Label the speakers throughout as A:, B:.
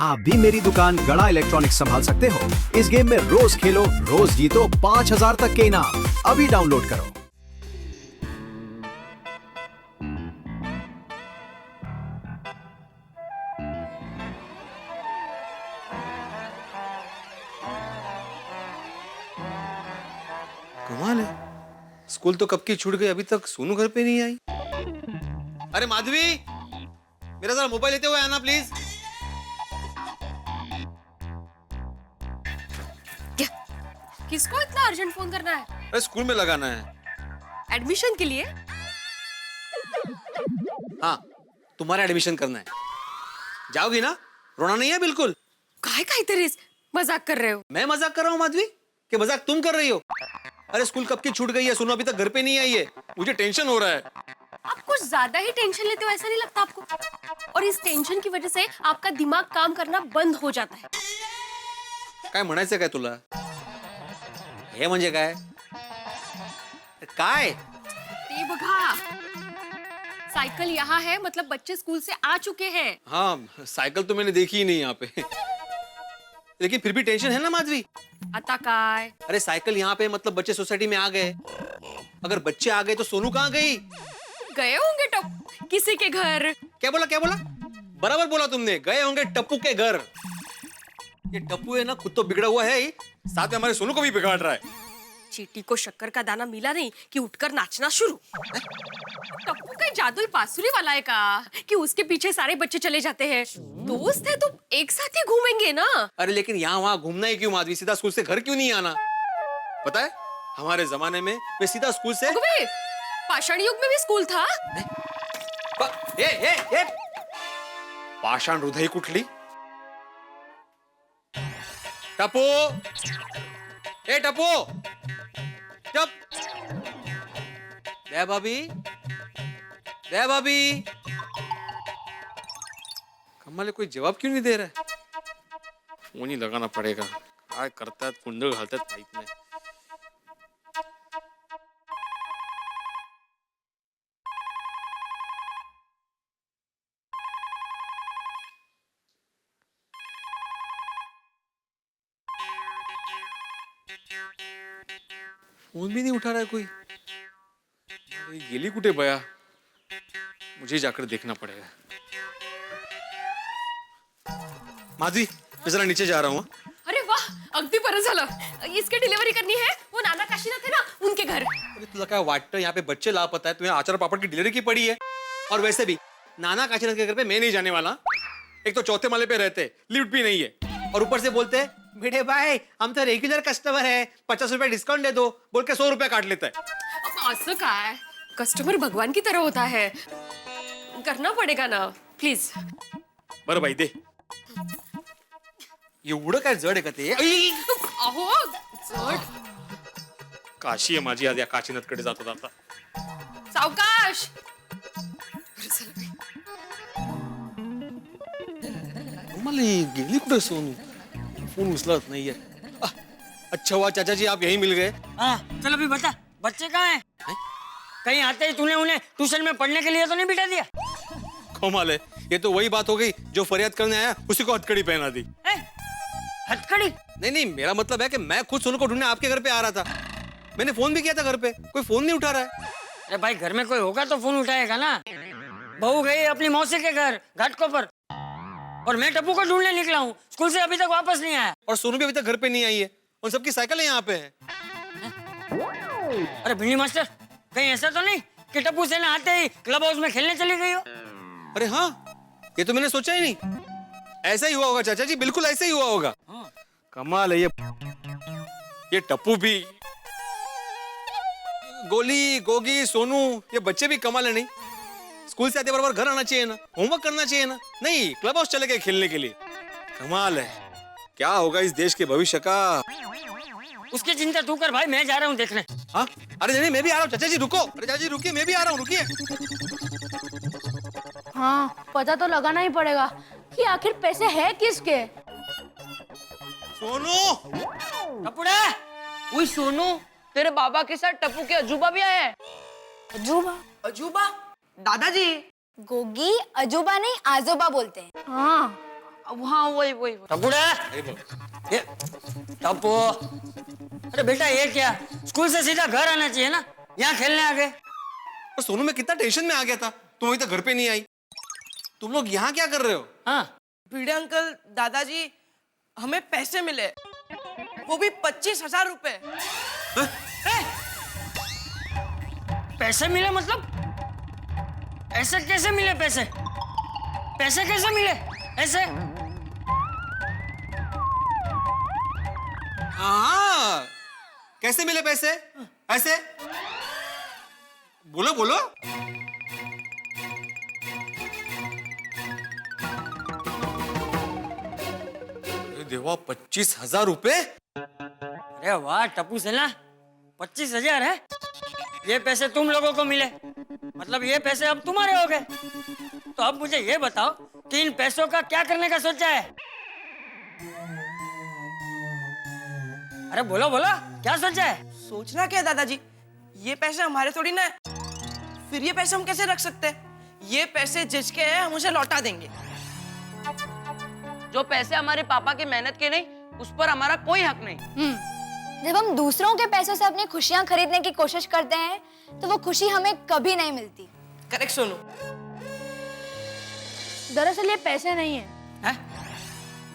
A: आप भी मेरी दुकान गड़ा इलेक्ट्रॉनिक्स संभाल सकते हो। इस गेम में रोज खेलो, रोज जीतो 5000 तक के इनाम। अभी डाउनलोड करो।
B: कमाल है, स्कूल तो कब की छूट गई, अभी तक सोनू घर पे नहीं आई। अरे माधवी, मेरा जरा मोबाइल लेते हुए आना प्लीज।
C: किसको इतना अर्जेंट फोन करना है?
B: अरे स्कूल में लगाना है।
C: एडमिशन के लिए?
B: हाँ, तुम्हारा एडमिशन करना है। जाओगी ना? रोना नहीं है बिल्कुल।
C: काहे काहे तेरेस मजाक कर रहे हो?
B: मैं मजाक कर रहा हूँ माधवी, कि मजाक तुम कर रही हो? अरे स्कूल कब की छूट गई है, सोनू अभी तक घर पे नहीं आई है, मुझे टेंशन हो रहा है।
C: आप कुछ ज्यादा ही टेंशन लेते हो, ऐसा नहीं लगता आपको? और इस टेंशन की वजह से आपका दिमाग काम करना बंद हो जाता है।
B: काय म्हणायचं काय तुला? हे म्हणजे काय? काय?
C: ये बघा, साइकिल यहाँ है, मतलब बच्चे स्कूल से आ चुके हैं।
B: हाँ, साइकिल तो मैंने देखी ही नहीं यहाँ पे। लेकिन फिर भी टेंशन है ना माधवी।
C: आता काय?
B: अरे साइकिल यहाँ पे, मतलब बच्चे सोसाइटी में आ गए। अगर बच्चे आ गए तो सोनू कहाँ गई?
C: गए होंगे किसी के घर।
B: क्या बोला, क्या बोला? बराबर बोला तुमने, गए होंगे टप्पू के घर। ये टप्पू है ना, खुद तो बिगड़ा हुआ है ही, साथ में हमारे सोनू को भी बिगाड़ रहा है।
C: चीटी को शक्कर का दाना मिला नहीं कि उठकर नाचना शुरू। टप्पू का जादुई बांसुरी वाला है का कि उसके पीछे सारे बच्चे चले जाते हैं। दोस्त है तो एक साथ ही घूमेंगे ना।
B: अरे लेकिन यहाँ वहाँ घूमना ही क्यों माधवी? सीधा स्कूल से घर क्यों नहीं आना? पता है, हमारे जमाने में मैं सीधा स्कूल से
C: पाषाण युग में भी स्कूल था।
B: ए, पाषाण हृदय कुठली? टप्पू, ए टप्पू, चुप। दया भाभी, दया भाभी। कमाल, कोई जवाब क्यों नहीं दे रहा है? फोन ही लगाना पड़ेगा। काय करतात, कुंडल घालतात माहित नाही। फोन भी नहीं उठा रहा है कोई। ये गेली कुठे बया? मुझे जाकर देखना पड़ेगा। माधवी, मैं जरा नीचे जा रहा हूँ।
C: अरे वाह, अगदी बरं झालं। इसके डिलीवरी करनी है, वो नाना काशीनाथ है ना, उनके घर।
B: अरे तुला काय वाटतं, यहाँ पे बच्चे लापता है, तुम्हें आचार पापड़ की डिलीवरी की पड़ी है। और वैसे भी नाना काशीनाथ के घर पे मैं नहीं जाने वाला। एक तो चौथे माले पे रहते, लिफ्ट भी नहीं है, और ऊपर से बोलते हैं बेटे भाई हम तो रेगुलर कस्टमर है, 50 रुपए डिस्काउंट दे दो, बोल के 100 रुपए काट लेता है।
C: असं काय? कस्टमर भगवान की तरह होता है, करना पड़ेगा ना प्लीज।
B: बरं बाई दे। एवढं काय जड आहे का ते?
C: अहो जड।
B: काशी आहे माझी, आज या काशीनाथकडे जातो आता।
C: सावकाश।
B: मला गेली कुठे सोनू? फोन उचलत नाहीये। अच्छा हुआ चाचा जी आप यहीं मिल गए।
D: हाँ, चल अभी बता, बच्चे कहाँ हैं? कहीं आते ही तूने उन्हें ट्यूशन में पढ़ने के लिए तो नहीं बिठा दिया?
B: कमाल है, ये तो वही बात हो गई, जो फरियाद करने आया उसी को हथकड़ी पहना दी।
D: हथकड़ी?
B: नहीं नहीं, मेरा मतलब है कि मैं खुद सोनू को ढूंढने आपके घर पे आ रहा था। मैंने फोन भी किया था घर पे, कोई फोन नहीं उठा रहा है।
D: अरे भाई, घर में कोई होगा तो फोन उठाएगा ना। बहू गई अपनी मौसी के घर घाटकों पर, और मैं टप्पू को ढूंढने निकला हूँ, स्कूल से अभी तक वापस नहीं आया।
B: और सोनू भी अभी तक घर पे नहीं आई है, उन सबकी साइकिल यहाँ पे है।
D: अरे भिंडी मास्टर, कहीं ऐसा तो नहीं कि टप्पू से ना आते ही क्लब हाउस में खेलने चली गई हो?
B: अरे हाँ, ये तो मैंने सोचा ही नहीं। ऐसा ही हुआ होगा चाचा जी, बिल्कुल ऐसा ही हुआ होगा। कमाल है ये टप्पू भी, गोली, गोगी, सोनू, ये बच्चे भी कमाल है। नहीं, स्कूल से आते बराबर घर आना चाहिए ना, होमवर्क करना चाहिए ना। नहीं, क्लब हाउस चले गए खेलने के लिए। कमाल है। क्या होगा इस देश के भविष्य का?
D: उसकी चिंता तू कर भाई, मैं जा रहा हूँ देखने।
B: हाँ, अरे नहीं, मैं भी आ रहा हूँ। चाचा जी रुको, अरे चाचा जी रुकिए, मैं भी आ रहा हूँ, रुकिए।
E: हाँ, पता तो लगाना ही पड़ेगा कि आखिर पैसे है किसके।
B: सोनू,
D: टप्पूड़ा,
F: वही सोनू, तेरे बाबा के साथ टप्पू के अजूबा भी आए हैं।
E: अजूबा?
F: अजूबा? दादाजी।
E: गोगी अजूबा नहीं आजोबा बोलते हैं। हाँ,
F: हाँ वही वही वही।
D: टपुड़ा ये टप्पू, अरे बेटा ये क्या, स्कूल से सीधा घर आना चाहिए ना, यहाँ खेलने आ गए।
B: और सोनू मैं कितना टेंशन में आ गया था, तुम अभी तक घर पे नहीं आई। तुम लोग यहाँ क्या कर रहे हो?
D: हाँ
F: भिड़े अंकल, दादाजी, हमें पैसे मिले, वो भी 25,000 रुपए।
D: पैसे मिले मतलब? ऐसे कैसे मिले पैसे? पैसे कैसे मिले ऐसे?
B: हाँ, कैसे मिले पैसे? ऐसे बोलो बोलो। अरे देवा, 25,000 रुपए?
D: अरे वाह टप्पू सेना, 25,000 है? ये पैसे तुम लोगों को मिले, मतलब ये पैसे अब तुम्हारे हो गए। तो अब मुझे ये बताओ कि इन पैसों का क्या करने का सोचा है? अरे बोलो बोलो, क्या सोचा है?
F: सोचना क्या है दादाजी, ये पैसे हमारे थोड़ी ना है, फिर ये पैसे हम कैसे रख सकते हैं? ये पैसे जिसके हैं हम उसे लौटा देंगे। जो पैसे हमारे पापा की मेहनत के नहीं, उस पर हमारा कोई हक नहीं।
E: जब हम दूसरों के पैसों से अपनी खुशियां खरीदने की कोशिश करते हैं तो वो खुशी हमें कभी नहीं मिलती।
F: करेक्ट सोनू।
E: दरअसल ये पैसे नहीं है,
D: हैं?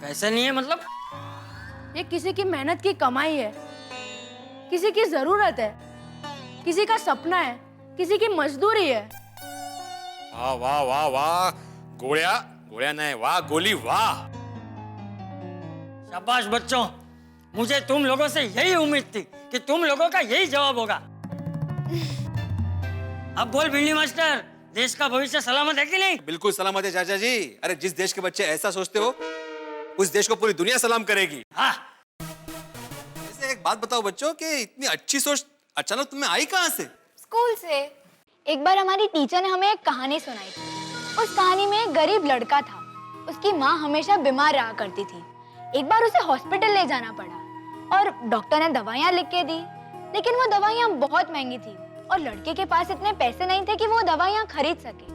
D: पैसे नहीं है मतलब?
E: ये किसी की मेहनत की कमाई है, किसी की जरूरत है, किसी का सपना है, किसी की मजदूरी है।
B: वाह वाह वाह वाह, गोलिया गोलिया नहीं, वाह गोली वाह।
D: शाबाश बच्चों, मुझे तुम लोगों से यही उम्मीद थी कि तुम लोगों का यही जवाब होगा। अब बोल भिंडी मास्टर, देश का भविष्य सलामत है कि नहीं?
B: बिल्कुल सलामत है चाचा जी। अरे जिस देश के बच्चे ऐसा सोचते हो, उस देश को पूरी दुनिया सलाम करेगी।
D: हाँ।
B: वैसे एक बात बताओ बच्चों, कि इतनी अच्छी सोच अचानक तुम्हें आई कहाँ से?
E: स्कूल से। एक बार हमारी टीचर ने हमें एक कहानी सुनाई थी। उस कहानी में एक गरीब लड़का था, उसकी माँ हमेशा बीमार रहा करती थी। एक बार उसे हॉस्पिटल ले जाना पड़ा और डॉक्टर ने दवाइयाँ लिख के दी, लेकिन वो दवाइयाँ बहुत महंगी थी और लड़के के पास इतने पैसे नहीं थे कि वो दवाइयाँ खरीद सके।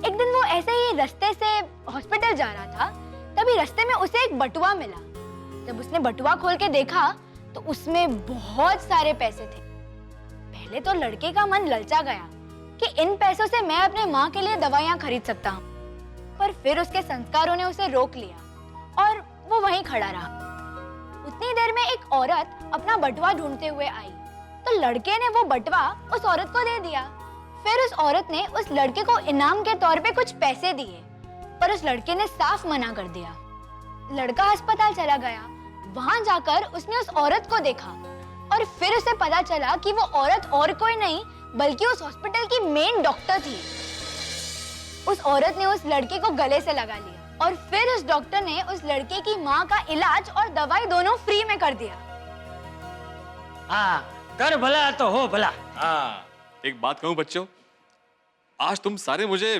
E: एक दिन वो ऐसे ही रास्ते से हॉस्पिटल जा रहा था, तभी रास्ते में उसे एक बटुआ मिला। जब उसने बटुआ खोल के देखा तो उसमें बहुत सारे पैसे थे। पहले तो लड़के का मन ललचा गया कि इन पैसों से मैं अपने माँ के लिए दवाइयाँ खरीद सकता हूँ, पर फिर उसके संस्कारों ने उसे रोक लिया और वो वहीं खड़ा रहा। उतनी देर में एक औरत अपना बटुआ ढूंढते हुए आई, तो लड़के ने वो बटुआ उस औरत को दे दिया। फिर उस औरत ने उस लड़के को इनाम के तौर पे कुछ पैसे दिए, पर उस लड़के ने साफ मना कर दिया। लड़का अस्पताल चला गया। वहां जाकर उसने उस औरत को देखा और फिर उसे पता चला कि वो औरत और कोई नहीं बल्कि उस हॉस्पिटल की मेन डॉक्टर थी। उस औरत ने उस लड़के को गले से लगा लिया और फिर उस डॉक्टर ने उस लड़के की माँ का इलाज और दवाई दोनों फ्री में कर दिया।
D: हाँ, कर भला तो हो भला।
B: हाँ, एक बात कहूं बच्चों, आज तुम सारे मुझे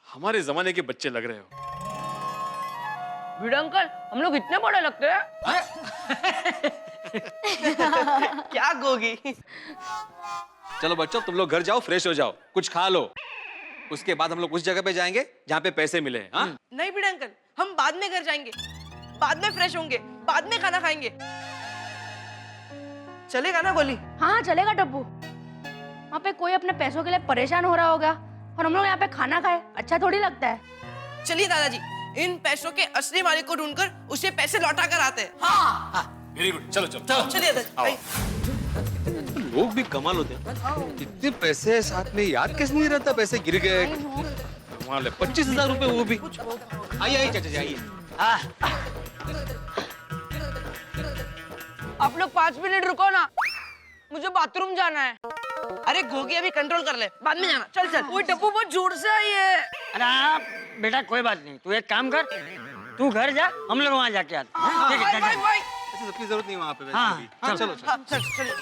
B: हमारे जमाने के बच्चे लग रहे हो।
F: भिड़े अंकल, हम लोग इतने बड़े लगते हैं? क्या गोगी?
B: चलो बच्चों, तुम लोग घर जाओ, फ्रेश हो जाओ, कुछ खा लो। उसके बाद हम लोग उस जगह पे जाएंगे जहाँ पे पैसे मिले। हाँ?
F: नहीं भिड़े अंकल, हम बाद में घर जाएंगे, बाद में फ्रेश होंगे, बाद में खाना खाएंगे। चलेगा ना गोली?
E: हाँ चलेगा टप्पू। वहाँ पे कोई अपने पैसों के लिए परेशान हो रहा होगा और हम लोग यहाँ पे खाना खाए, अच्छा थोड़ी लगता है।
F: चलिए दादाजी, इन पैसों के असली मालिक को ढूंढकर उसे पैसे लौटा कर आते हैं।
D: हाँ।
B: वेरी गुड, चलो चलो
F: चलिए दादाजी।
B: लोग भी कमाल होते हैं, इतने पैसे साथ में याद कैसे नहीं रहता? पैसे गिर गए, कमाल है। 25,000 रुपए, वो भी। आइए आइए चाचा जी, आइए।
D: हाँ।
F: आप लोग 5 मिनट रुको ना, मुझे बाथरूम जाना है। अरे गोगी, अभी कंट्रोल कर ले, बाद में जाना। चल चल। वो टप्पू बहुत जोर से आई है।
D: अरे हाँ, बेटा कोई बात नहीं, तू एक काम कर, तू घर जा, हम लोग वहाँ जाके आते हैं। ठीक है,
F: भाई, भाई, भाई।
B: ऐसे सबकी जरूरत नहीं वहाँ पे वैसे
D: हाँ,
B: भी।
D: चल,
B: चलो
F: हाँ, चल चलिए।